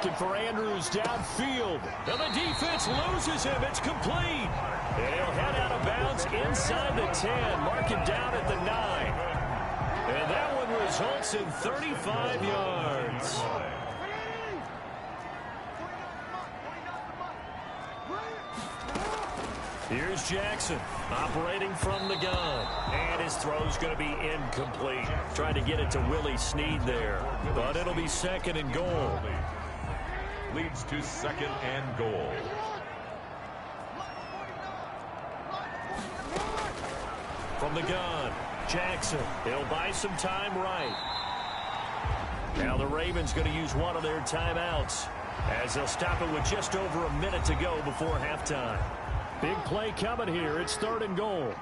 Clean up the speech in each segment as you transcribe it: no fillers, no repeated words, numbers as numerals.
looking for Andrews downfield. And the defense loses him. It's complete. And he'll head out of bounds inside the 10. Mark it down at the 9. And that one results in 35 yards. Here's Jackson operating from the gun. And his throw's going to be incomplete. Trying to get it to Willie Snead there. But it'll be second and goal. Leads to second and goal. From the gun, Jackson. He'll buy some time right. Now the Ravens going to use one of their timeouts as they'll stop it with just over a minute to go before halftime. Big play coming here. It's third and goal.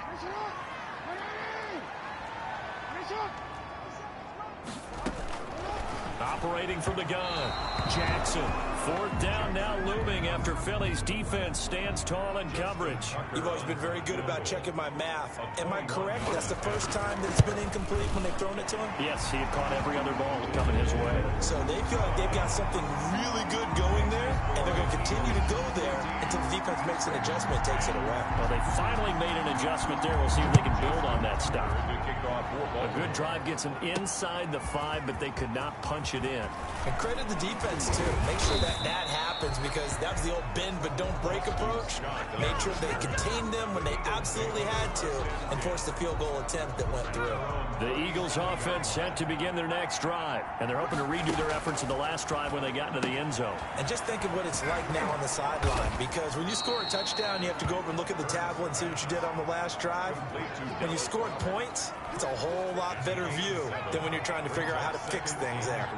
Operating from the gun, Jackson. Fourth down now looming after Philly's defense stands tall in coverage. You've always been very good about checking my math. Am I correct? That's the first time that it's been incomplete when they've thrown it to him? Yes, he had caught every other ball coming his way. So they feel like they've got something really good going there, and they're going to continue to go there until the defense makes an adjustment, takes it away. Well, they finally made an adjustment there. We'll see if they can build on that stop. A good drive gets them inside the 5, but they could not punch it in. And credit the defense, too. Make sure that happens, because that was the old bend but don't break approach. Made sure they contained them when they absolutely had to and forced the field goal attempt that went through. The Eagles offense set to begin their next drive, and they're hoping to redo their efforts in the last drive when they got into the end zone. And just think of what it's like now on the sideline, because when you score a touchdown, you have to go over and look at the tablet and see what you did on the last drive. When you scored points, it's a whole lot better view than when you're trying to figure out how to fix things there.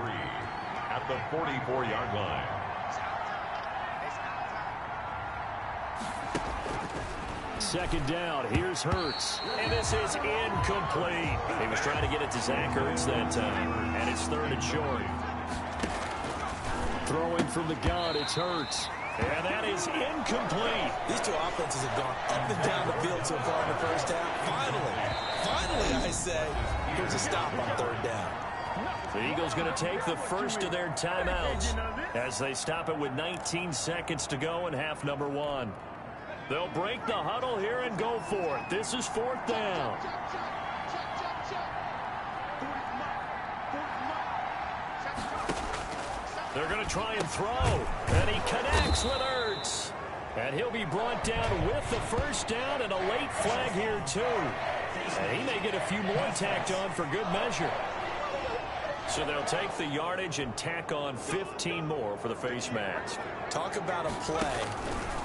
At the 44-yard line. Second down, here's Hurts. And this is incomplete. He was trying to get it to Zach Ertz that time. And it's third and short. Throwing from the gun, it's Hurts. And that is incomplete. These two offenses have gone up and down the field so far in the first half. Finally, I say, here's a stop on third down. The Eagles going to take the first of their timeouts as they stop it with 19 seconds to go in half number 1. They'll break the huddle here and go for it. This is fourth down. They're going to try and throw. And he connects with Ertz. And he'll be brought down with the first down and a late flag here too. And he may get a few more tacked on for good measure. So they'll take the yardage and tack on 15 more for the face mask. Talk about a play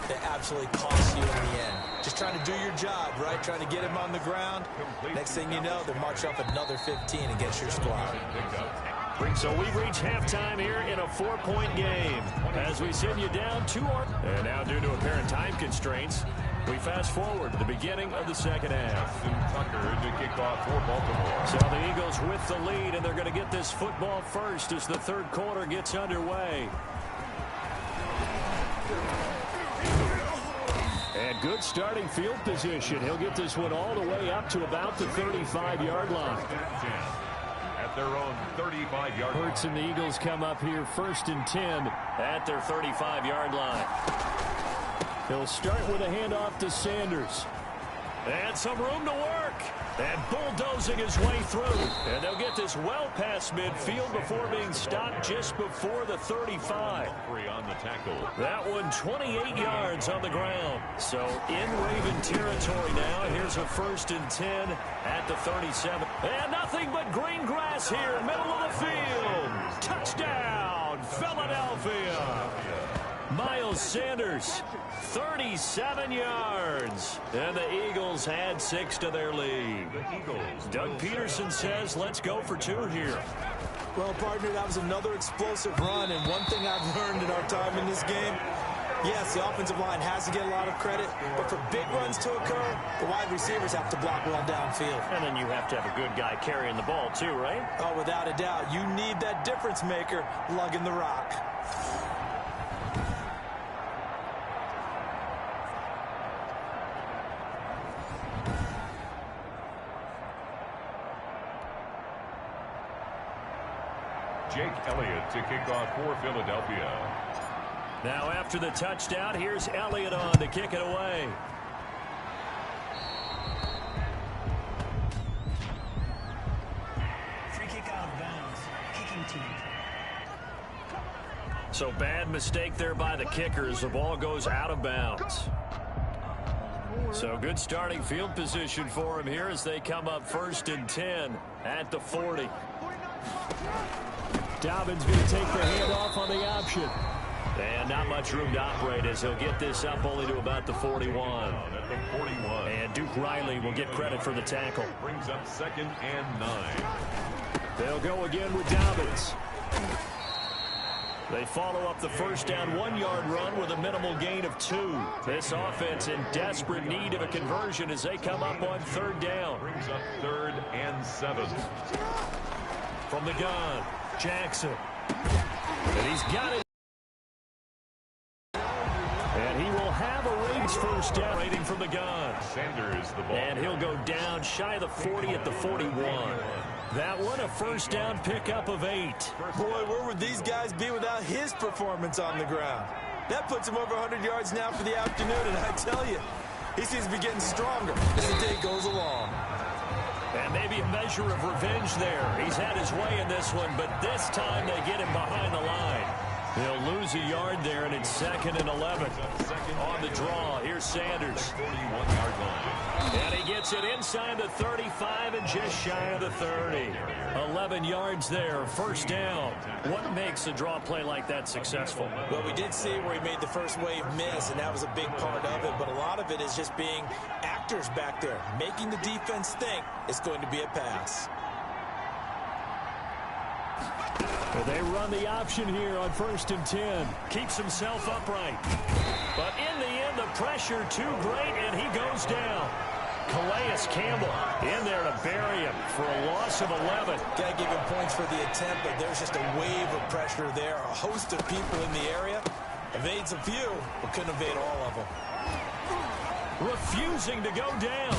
that absolutely costs you in the end. Just trying to do your job, right? Trying to get him on the ground. Next thing you know, they're marching up another 15 against your squad. So we've reached halftime here in a 4-point game as we send you down 2. And now, due to apparent time constraints, we fast forward to the beginning of the second half. Tucker to kick off for Baltimore. So the Eagles with the lead, and they're going to get this football first as the third quarter gets underway. And good starting field position. He'll get this one all the way up to about the 35-yard line. At their own 35-yard line. Hurts and the Eagles come up here first and 10 at their 35-yard line. He'll start with a handoff to Sanders. And some room to work. And bulldozing his way through. And they'll get this well past midfield before being stopped just before the 35. On the tackle. That one 28 yards on the ground. So in Raven territory now. Here's a first and 10 at the 37. And nothing but green grass here, middle of the field. Touchdown, Philadelphia. Miles Sanders, 37 yards. And the Eagles add 6 to their lead. Doug Peterson says, let's go for 2 here. Well, partner, that was another explosive run. And one thing I've learned in our time in this game, yes, the offensive line has to get a lot of credit. But for big runs to occur, the wide receivers have to block well downfield. And then you have to have a good guy carrying the ball too, right? Oh, without a doubt. You need that difference maker lugging the rock. Jake Elliott to kick off for Philadelphia. Now after the touchdown, here's Elliott on to kick it away. Free kick out of bounds. Kicking team. So bad mistake there by the kickers. The ball goes out of bounds. So good starting field position for him here as they come up 1st and 10 at the 40. Dobbins going to take the handoff on the option. And not much room to operate as he'll get this up only to about the 41. At the 41. And Duke Riley will get credit for the tackle. Brings up 2nd and 9. They'll go again with Dobbins. They follow up the first down 1-yard run with a minimal gain of 2. This offense in desperate need of a conversion as they come up on 3rd down. Brings up 3rd and 7. From the gun, Jackson. And he's got it. And he will have a Ravens first down rating from the gun. Sanders the ball. And he'll go down shy of the 40 at the 41. That one a first down pickup of 8. Boy, where would these guys be without his performance on the ground? That puts him over 100 yards now for the afternoon, and I tell you, he seems to be getting stronger as the day goes along. And maybe a measure of revenge there. He's had his way in this one, but this time they get him behind the line. They'll lose a yard there, and it's 2nd and 11. On the draw, here's Sanders. 41-yard line. And he gets it inside the 35 and just shy of the 30. 11 yards there, first down. What makes a draw play like that successful? Well, we did see where he made the first wave miss, and that was a big part of it. But a lot of it is just being actors back there, making the defense think it's going to be a pass. They run the option here on 1st and 10. Keeps himself upright. But in the end, the pressure too great, and he goes down. Calais Campbell in there to bury him for a loss of 11. Got to give him points for the attempt, but there's just a wave of pressure there. A host of people in the area. Evades a few, but couldn't evade all of them. Refusing to go down.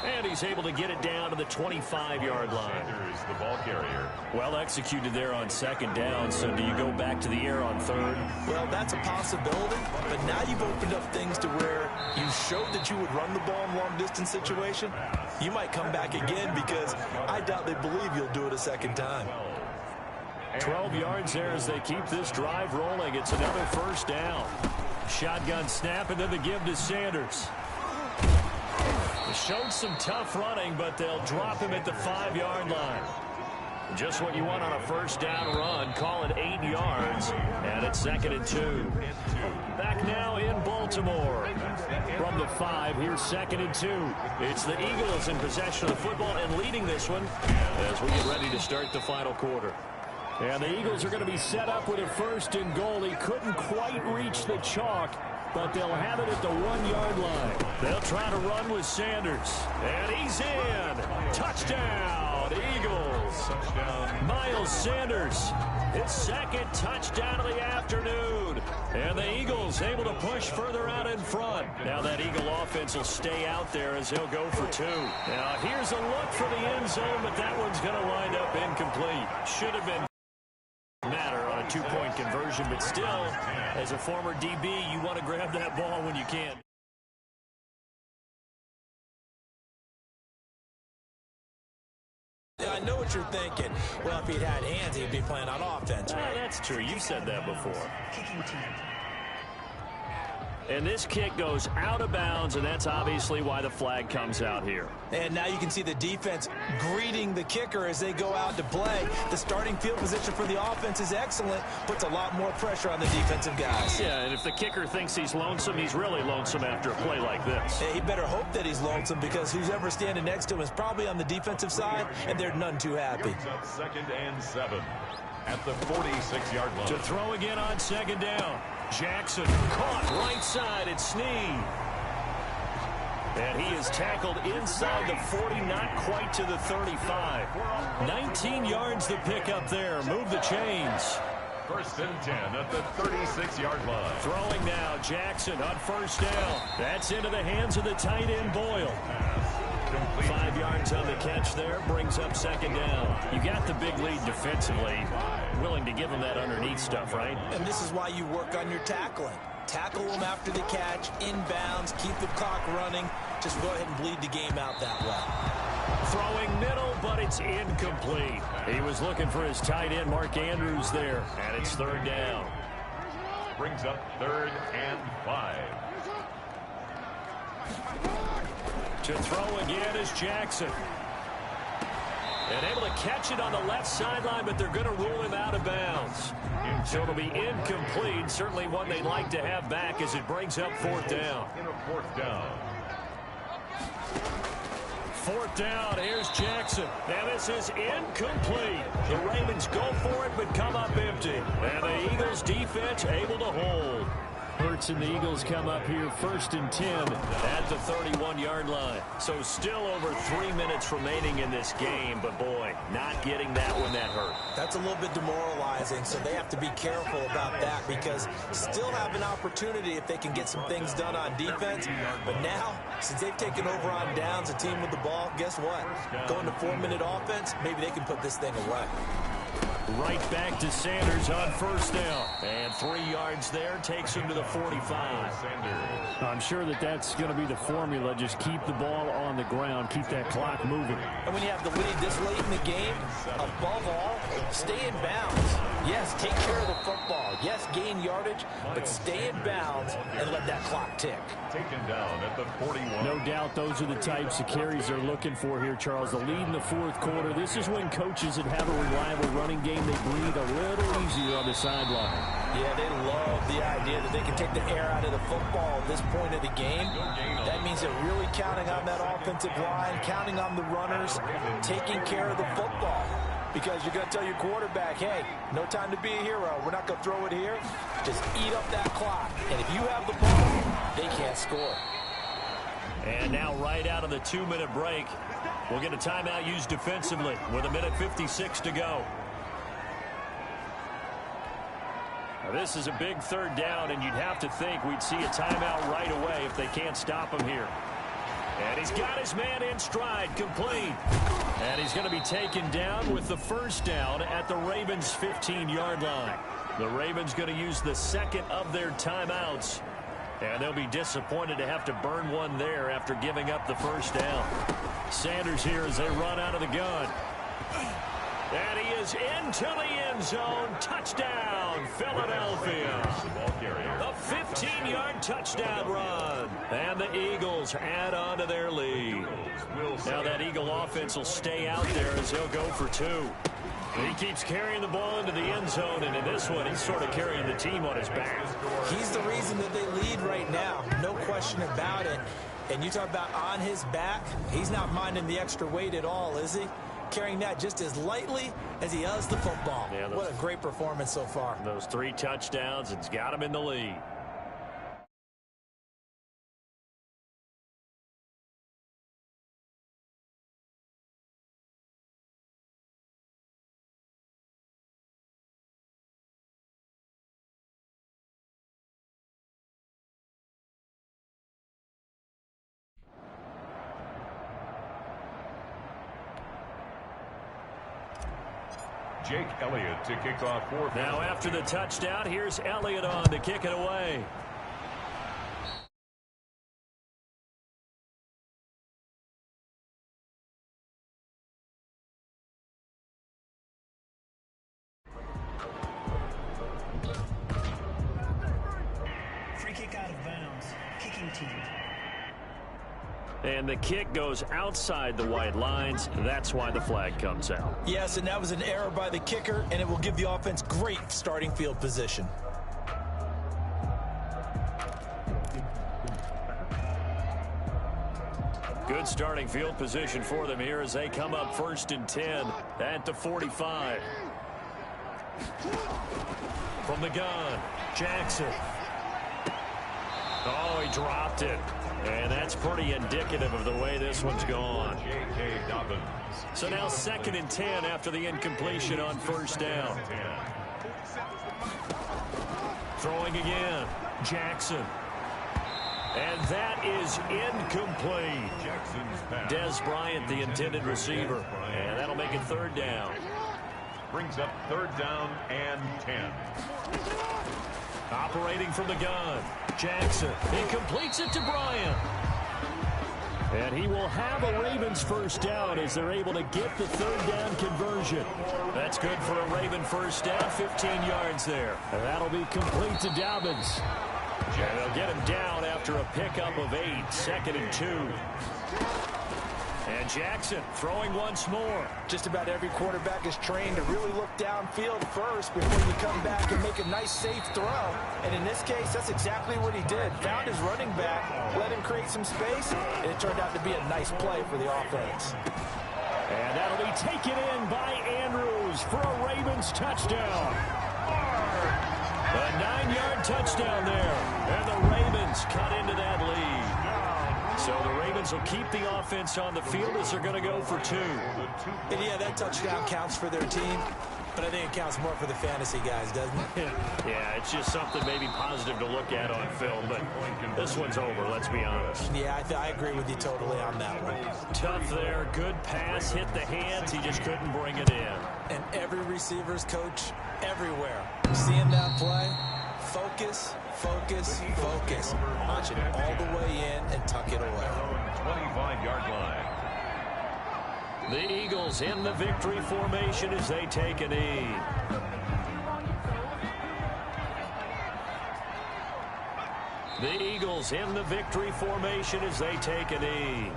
And he's able to get it down to the 25-yard line. Sanders, the ball carrier. Well executed there on 2nd down. So do you go back to the air on 3rd? Well, that's a possibility, but now you've opened up things to where you showed that you would run the ball in long-distance situation. You might come back again because I doubt they believe you'll do it a 2nd time. 12 yards there as they keep this drive rolling. It's another first down. Shotgun snap and then the give to Sanders. Showed some tough running, but they'll drop him at the 5-yard line. Just what you want on a first down run. Call it 8 yards, and it's 2nd and 2. Back now in Baltimore. From the 5, here's 2nd and 2. It's the Eagles in possession of the football and leading this one as we get ready to start the final quarter. And the Eagles are going to be set up with a 1st and goal. He couldn't quite reach the chalk, but they'll have it at the 1-yard line. They'll try to run with Sanders. And he's in. Touchdown, Eagles. Touchdown. Miles Sanders, his 2nd touchdown of the afternoon. And the Eagles able to push further out in front. Now that Eagle offense will stay out there as he'll go for 2. Now here's a look for the end zone, but that one's going to wind up incomplete. Should have been matter on a 2-point conversion, but still, as a former DB, you want to grab that ball when you can. I know what you're thinking. Well, if he'd had hands, he'd be playing on offense. Right? That's true. You've said that before. Kicking team. And this kick goes out of bounds, and that's obviously why the flag comes out here. And now you can see the defense greeting the kicker as they go out to play. The starting field position for the offense is excellent, puts a lot more pressure on the defensive guys. Yeah, and if the kicker thinks he's lonesome, he's really lonesome after a play like this. He better hope that he's lonesome because who's ever standing next to him is probably on the defensive side, and they're none too happy. 2nd and 7 at the 46-yard line. To throw again on 2nd down. Jackson caught right side at Snead. And he is tackled inside the 40, not quite to the 35. 19 yards to pick up there. Move the chains. 1st and 10 at the 36-yard line. Throwing now, Jackson on 1st down. That's into the hands of the tight end, Boyle. 5 yards on the catch there, brings up 2nd down. You got the big lead defensively. willing to give them that underneath stuff, right? And this is why you work on your tackling. Tackle them after the catch, inbounds, keep the clock running. Just go ahead and bleed the game out that way. Throwing middle, but it's incomplete. He was looking for his tight end, Mark Andrews, there, and it's third down. Brings up 3rd and 5. To throw again is Jackson. And able to catch it on the left sideline, but they're going to rule him out of bounds. So it'll be incomplete. Certainly one they'd like to have back as it brings up 4th down. 4th down. 4th down, here's Jackson. Now this is incomplete. The Ravens go for it, but come up empty. And the Eagles defense able to hold. Hurts and the Eagles come up here 1st and 10 at the 31-yard line. So still over 3 minutes remaining in this game, but boy, not getting that one that hurt. That's a little bit demoralizing, so they have to be careful about that because still have an opportunity if they can get some things done on defense. But now, since they've taken over on downs, a team with the ball, guess what? Going to 4-minute offense, maybe they can put this thing away. Right back to Sanders on 1st down. And 3 yards there takes him to the 45. I'm sure that's going to be the formula. Just keep the ball on the ground. Keep that clock moving. And when you have the lead this late in the game, above all, stay in bounds. Yes, take care of the football. Yes, gain yardage, but stay in bounds and let that clock tick. Taken down at the 41. No doubt those are the types of carries they're looking for here, Charles. The lead in the 4th quarter. This is when coaches that have a reliable running game, they breathe a little easier on the sideline. Yeah, they love the idea that they can take the air out of the football at this point of the game. That means they're really counting on that offensive line, counting on the runners, taking care of the football. Because you're going to tell your quarterback, hey, no time to be a hero. We're not going to throw it here. Just eat up that clock. And if you have the ball, they can't score. And now right out of the 2-minute break, we'll get a timeout used defensively with 1:56 to go. Now, this is a big 3rd down, and you'd have to think we'd see a timeout right away if they can't stop him here. And he's got his man in stride, complete. And he's going to be taken down with the 1st down at the Ravens' 15-yard line. The Ravens going to use the 2nd of their timeouts. And they'll be disappointed to have to burn one there after giving up the 1st down. Sanders here as they run out of the gun. And he is into the end zone. Touchdown, Philadelphia. A 15-yard touchdown run. And the Eagles add on to their lead. Now that Eagle offense will stay out there as he'll go for 2. He keeps carrying the ball into the end zone, and in this one, he's sort of carrying the team on his back. He's the reason that they lead right now. No question about it. And you talk about on his back, he's not minding the extra weight at all, is he? Carrying that just as lightly as he does the football. Yeah, what a great performance so far. Those 3 touchdowns, it's got him in the lead. Jake Elliott to kick off 4th. Now after the touchdown, here's Elliott on to kick it away. Free kick out of bounds. Kicking team. And the kick goes outside the white lines. That's why the flag comes out. Yes, and that was an error by the kicker, and it will give the offense great starting field position. Good starting field position for them here as they come up 1st and 10 at the 45. From the gun, Jackson. Oh, he dropped it. And that's pretty indicative of the way this one's gone. So now 2nd and 10 after the incompletion on 1st down. Throwing again, Jackson. And that is incomplete. Des Bryant, the intended receiver. And that'll make it 3rd down. Brings up 3rd down and 10. Operating from the gun, Jackson. He completes it to Bryant. And he will have a Ravens first down as they're able to get the 3rd down conversion. That's good for a Raven first down, 15 yards there. And that'll be complete to Dobbins. And they'll get him down after a pickup of 8, 2nd and 2. And Jackson throwing once more. Just about every quarterback is trained to really look downfield first before you come back and make a nice, safe throw. And in this case, that's exactly what he did. Found his running back, let him create some space, and it turned out to be a nice play for the offense. And that'll be taken in by Andrews for a Ravens touchdown. A 9-yard touchdown there. And the Ravens cut into that lead. So the Ravens will keep the offense on the field as they're going to go for 2. And yeah, that touchdown counts for their team, but I think it counts more for the fantasy guys, doesn't it? Yeah, it's just something maybe positive to look at on film, but this one's over, let's be honest. Yeah, I agree with you totally on that one. Tough there, good pass, hit the hands, he just couldn't bring it in. And every receiver's coach everywhere. Seeing that play, focus, focus, focus. Punch it all the way in and tuck it away. 25-yard line. The Eagles in the victory formation as they take a knee. The Eagles in the victory formation as they take a knee.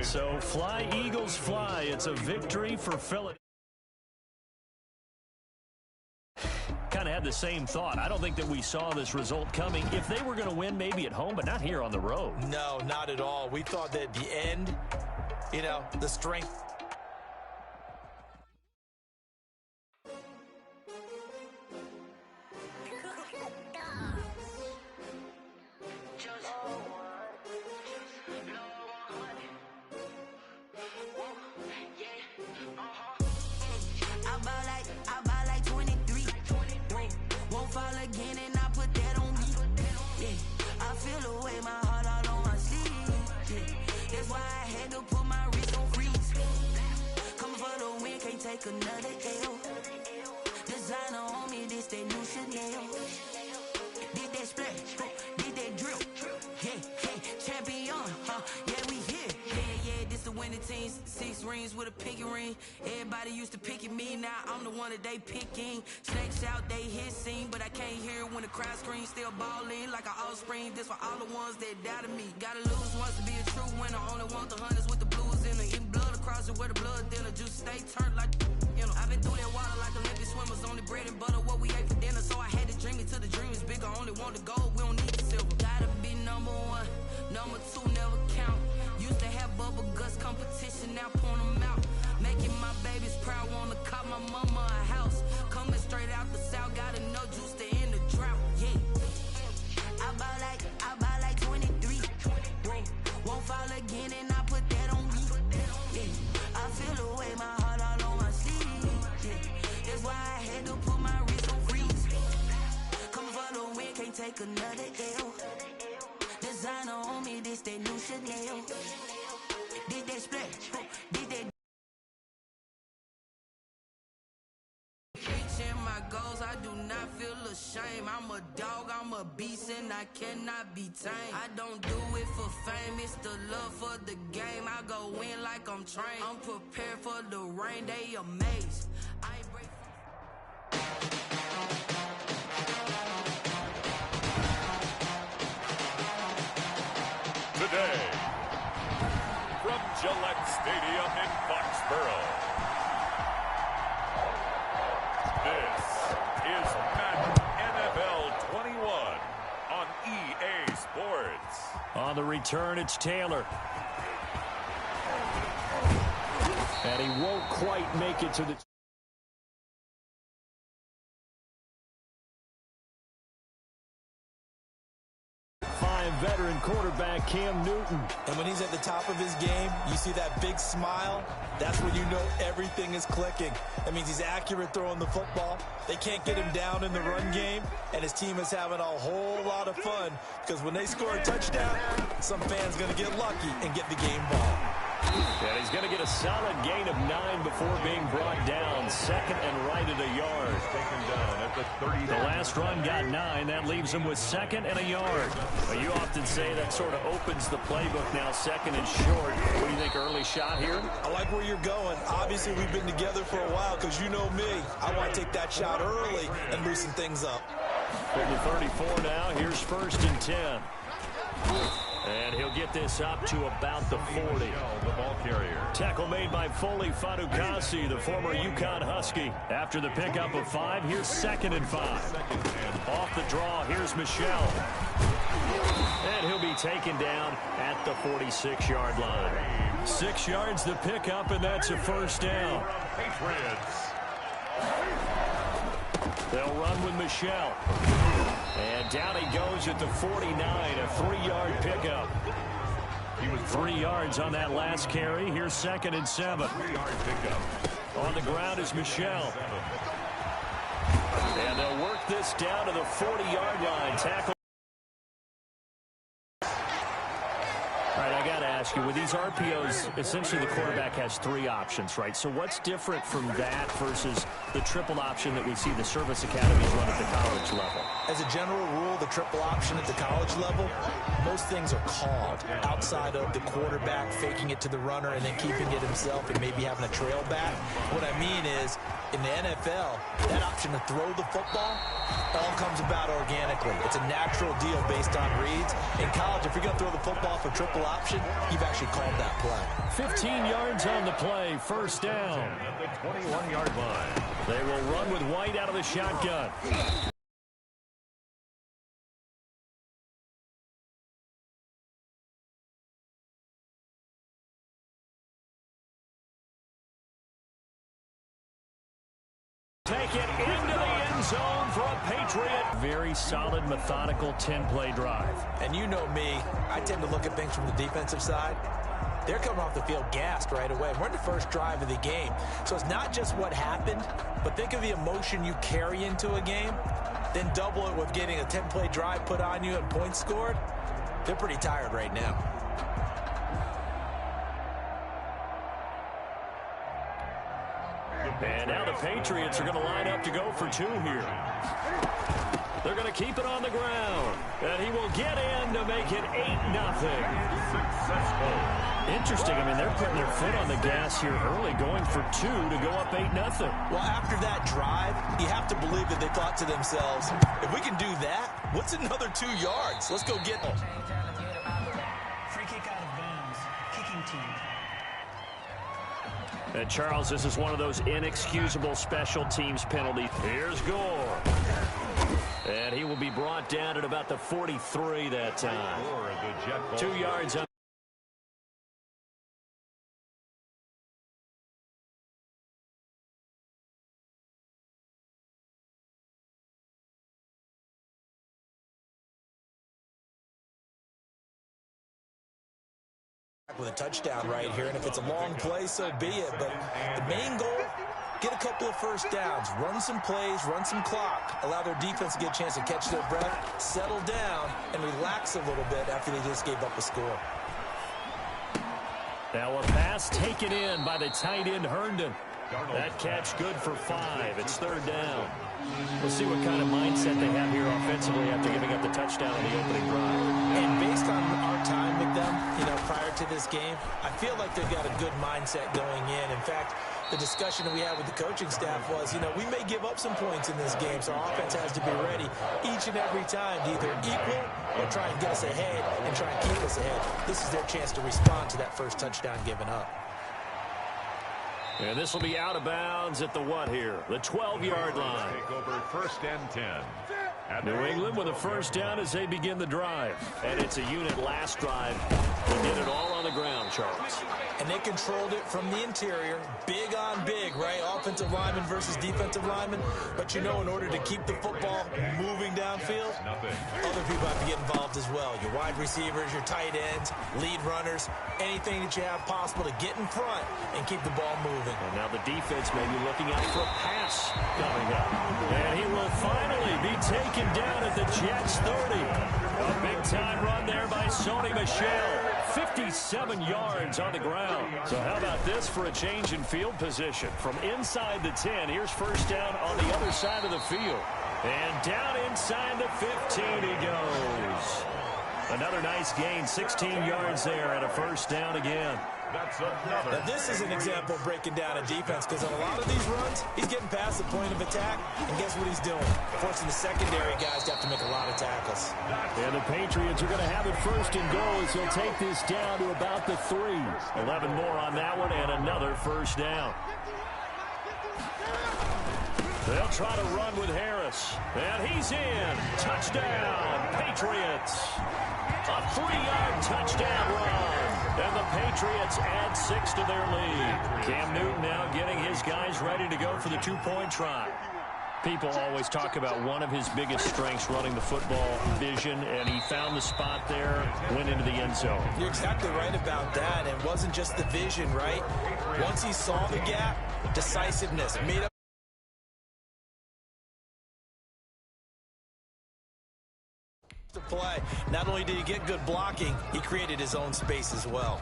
So fly, Eagles, fly. It's a victory for Philadelphia. Kind of had the same thought. I don't think that we saw this result coming. If they were going to win, maybe at home, but not here on the road. No, not at all. We thought that at the end, the strength. Another L. Designer on me, this that new Chanel. Did that splash, did that drip. Yeah, champion, yeah, we here. Yeah, this the winning team. 6 rings with a pinky ring. Everybody used to pick at me, now I'm the one that they picking. Snakes out, they hit scene, but I can't hear when the crowd screams. Still balling like an offspring. This for all the ones that doubted me. Gotta lose once to be a true winner. Only want the hunters with the blues in it. Eating blood across it where the blood thinner. Juice stay turned like. I've been through that water like Olympic swimmers. Only bread and butter, what we ate for dinner. So I had to dream it till the dream is bigger. Only want the gold, we don't need the silver. Gotta be number 1, number 2 never count. Used to have bubble guts competition, now point them out. Making my babies proud, wanna cop my mama a house. Coming straight out the south, gotta know juice to end the drought. Yeah, I buy like 23. Won't fall again and I put that on me. Yeah, I feel the way my heart all on my sleeve. That's why I had to put my wrist on freeze. Coming for the win, can't take take another L. Designer on me, this that new Chanel. Did that splash, did that. Reaching my goals, I do not feel ashamed. I'm a dog, I'm a beast, and I cannot be tamed. I don't do it for fame, it's the love for the game. I go in like I'm trained. I'm prepared for the rain, they amazed. I break. Today, from Gillette Stadium in Foxborough, this is Madden NFL 21 on EA Sports. On the return, it's Taylor. And he won't quite make it to the... Veteran quarterback Cam Newton. And when he's at the top of his game, you see that big smile. That's when you know everything is clicking. That means he's accurate throwing the football. They can't get him down in the run game, and his team is having a whole lot of fun because when they score a touchdown, some fan's going to get lucky and get the game ball. And he's going to get a solid gain of 9 before being brought down. Second and right at a yard. Taken down at the 30. The last run got 9. That leaves him with second and a yard. Well, you often say that sort of opens the playbook now, second and short. What do you think, early shot here? I like where you're going. Obviously, we've been together for a while because you know me. I want to take that shot early and loosen things up. From the 34 now, here's first and 10. And he'll get this up to about the 40. The ball carrier. Tackle made by Foley Fadukasi, the former UConn Husky. After the pickup of 5, here's second and 5. Off the draw, here's Michelle. And he'll be taken down at the 46-yard line. 6 yards the pickup, and that's a first down. Patriots. They'll run with Michelle. And down he goes at the 49, a 3-yard pickup. He was 3 yards on that last carry. Here's second and 7. 3-yard pickup. On the ground is Michelle. And they'll work this down to the 40-yard line. Tackle. All right, I got to ask you, with these RPOs, essentially the quarterback has 3 options, right? So what's different from that versus the triple option that we see the service academies run at the college level? As a general rule, the triple option at the college level, most things are called outside of the quarterback faking it to the runner and then keeping it himself and maybe having a trail back. What I mean is, in the NFL, that option to throw the football all comes about organically. It's a natural deal based on reads. In college, if you're going to throw the football for triple option, you've actually called that play. 15 yards on the play, first down. At the 21-yard line. They will run with White out of the shotgun. Take it into the end zone for a Patriot. Very solid, methodical 10-play drive. And you know me, I tend to look at things from the defensive side. They're coming off the field gassed right away. We're in the first drive of the game. So it's not just what happened, but think of the emotion you carry into a game, then double it with getting a 10-play drive put on you and points scored. They're pretty tired right now. And now the Patriots are going to line up to go for 2 here. They're going to keep it on the ground. And he will get in to make it 8-0. Successful. Interesting. I mean, they're putting their foot on the gas here early, going for 2 to go up 8-0. Well, after that drive, you have to believe that they thought to themselves, if we can do that, what's another 2 yards? Let's go get them. Free kick out of bounds. Kicking team. And Charles, this is one of those inexcusable special teams penalties. Here's Gore. And he will be brought down at about the 43 that time. 2 yards on. With a touchdown right here, and if it's a long play, so be it. But the main goal get a couple of first downs, run some plays, run some clock, allow their defense to get a chance to catch their breath, settle down, and relax a little bit after they just gave up a score. Now a pass taken in by the tight end Herndon. That catch good for 5. It's third down. We'll see what kind of mindset they have here offensively after giving up the touchdown on the opening drive. And based on our time with them, prior to this game, I feel like they've got a good mindset going in. In fact, the discussion that we had with the coaching staff was, we may give up some points in this game, so our offense has to be ready each and every time to either equal or try and get us ahead and try and keep us ahead. This is their chance to respond to that first touchdown given up. And this will be out of bounds at the what here? The 12-yard line. Take over first and 10. New England with a first down as they begin the drive. And it's a unit last drive. They did it all on the ground, Charles. And they controlled it from the interior. Big on big, right? Offensive lineman versus defensive lineman. But in order to keep the football moving downfield, other people have to get involved as well. Your wide receivers, your tight ends, lead runners, anything that you have possible to get in front and keep the ball moving. And now the defense may be looking out for a pass coming up. And he will finally be taken down at the Jets' 30. A big-time run there by Sony Michel. 57 yards on the ground. So how about this for a change in field position? From inside the 10, here's first down on the other side of the field. And down inside the 15 he goes. Another nice gain, 16 yards there and a first down again. That's another. Now, this is an example of breaking down a defense because on a lot of these runs, he's getting past the point of attack, and guess what he's doing? Forcing the secondary guys to have to make a lot of tackles. And the Patriots are going to have it first and goal as he'll take this down to about the 3. 11 more on that one and another first down. They'll try to run with Harris. And he's in. Touchdown, Patriots. A 3-yard touchdown run. And the Patriots add 6 to their lead. Cam Newton now getting his guys ready to go for the 2-point try. People always talk about one of his biggest strengths running the football, vision, and he found the spot there, went into the end zone. You're exactly right about that. It wasn't just the vision, right? Once he saw the gap, decisiveness, made up to play. Not only did he get good blocking, he created his own space as well.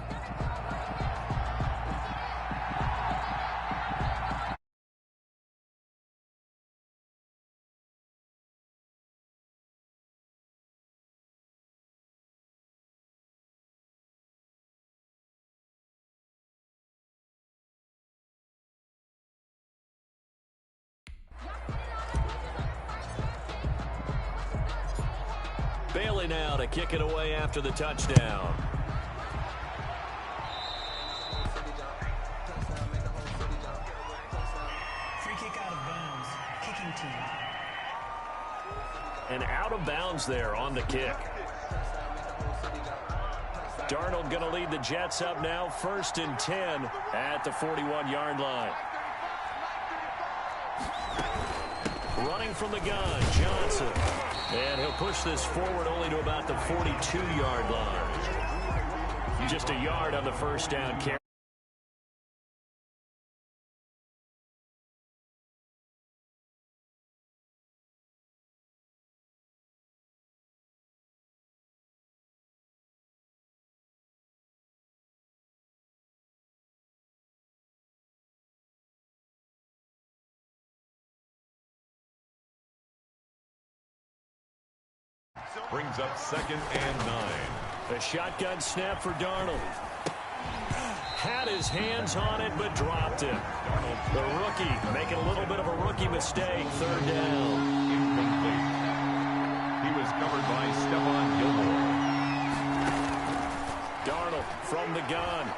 Bailey now to kick it away after the touchdown. Free kick out of bounds. Kicking team. And out of bounds there on the kick. Darnold going to lead the Jets up now, 1st and 10 at the 41-yard line. Running from the gun, Johnson. And he'll push this forward only to about the 42-yard line. Just a yard on the first down carry. Brings up 2nd and 9. A shotgun snap for Darnold. Had his hands on it, but dropped it. The rookie making a little bit of a rookie mistake. 3rd down. Incomplete. He was covered by Stephon Gilmore. Darnold from the gun.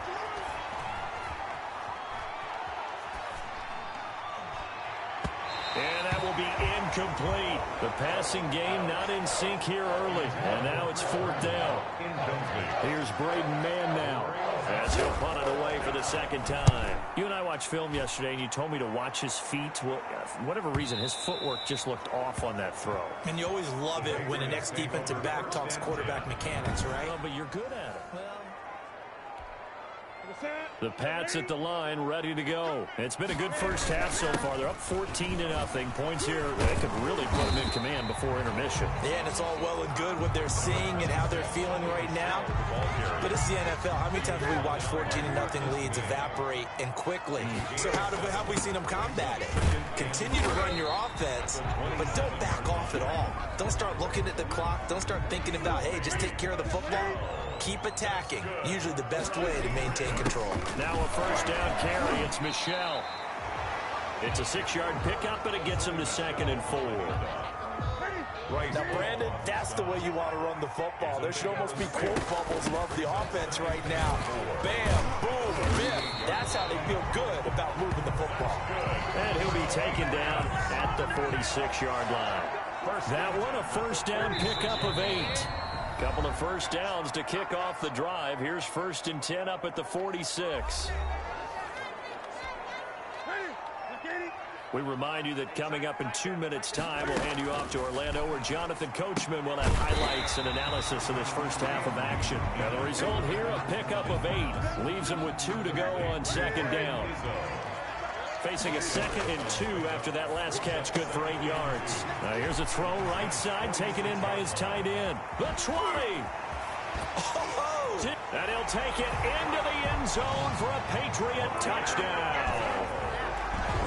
And that will be incomplete. The passing game not in sync here early. And now it's 4th down. Here's Braden Mann now as he'll punt it away for the 2nd time. You and I watched film yesterday, and you told me to watch his feet. Well, for whatever reason, his footwork just looked off on that throw. And you always love it when an ex-defensive back talks quarterback mechanics, right? Well, but you're good at it. Well, The Pats at the line, ready to go. It's been a good first half so far. They're up 14-0. Points here, they could really put them in command before intermission. Yeah, and it's all well and good what they're seeing and how they're feeling right now. But it's the NFL. How many times have we watched 14-0 leads evaporate and quickly? So how have we seen them combat it? Continue to run your offense, but don't back off at all. Don't start looking at the clock. Don't start thinking about, hey, just take care of the football. Keep attacking. Usually the best way to maintain control. Now a first down carry. It's Michelle. It's a 6-yard pickup, and it gets him to 2nd and 4. Right. Now, Brandon, that's the way you want to run the football. There should almost be quote bubbles of the offense right now. Bam, boom, bim. That's how they feel good about moving the football. And he'll be taken down at the 46-yard line. That one, a first down pickup of 8. Couple of first downs to kick off the drive. Here's 1st and 10 up at the 46. We remind you that coming up in 2 minutes' time, we'll hand you off to Orlando, where Jonathan Coachman will have highlights and analysis of this first half of action. Now, the result here, a pickup of 8. Leaves him with 2 to go on 2nd down. Facing a 2nd and 2 after that last catch, good for 8 yards. Now, here's a throw right side, taken in by his tight end. The 20. Oh! And he'll take it into the end zone for a Patriot touchdown.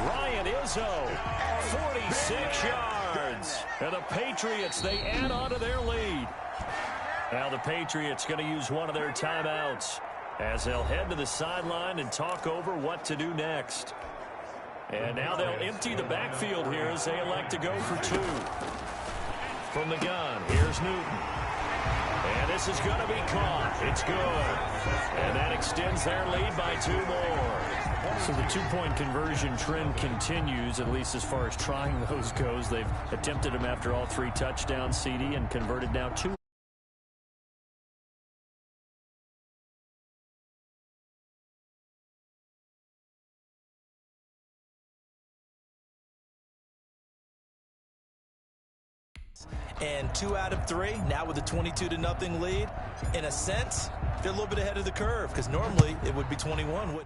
Ryan Izzo, 46 yards. And the Patriots, they add on to their lead. Now the Patriots going to use one of their timeouts as they'll head to the sideline and talk over what to do next. And now they'll empty the backfield here as they elect to go for 2. From the gun, here's Newton. And this is going to be caught. It's good. And that extends their lead by 2 more. So the 2-point conversion trend continues, at least as far as trying those goes. They've attempted them after all 3 touchdowns, CD, and converted now 2. And 2 out of 3, now with a 22-0 lead. In a sense, they're a little bit ahead of the curve, because normally it would be 21.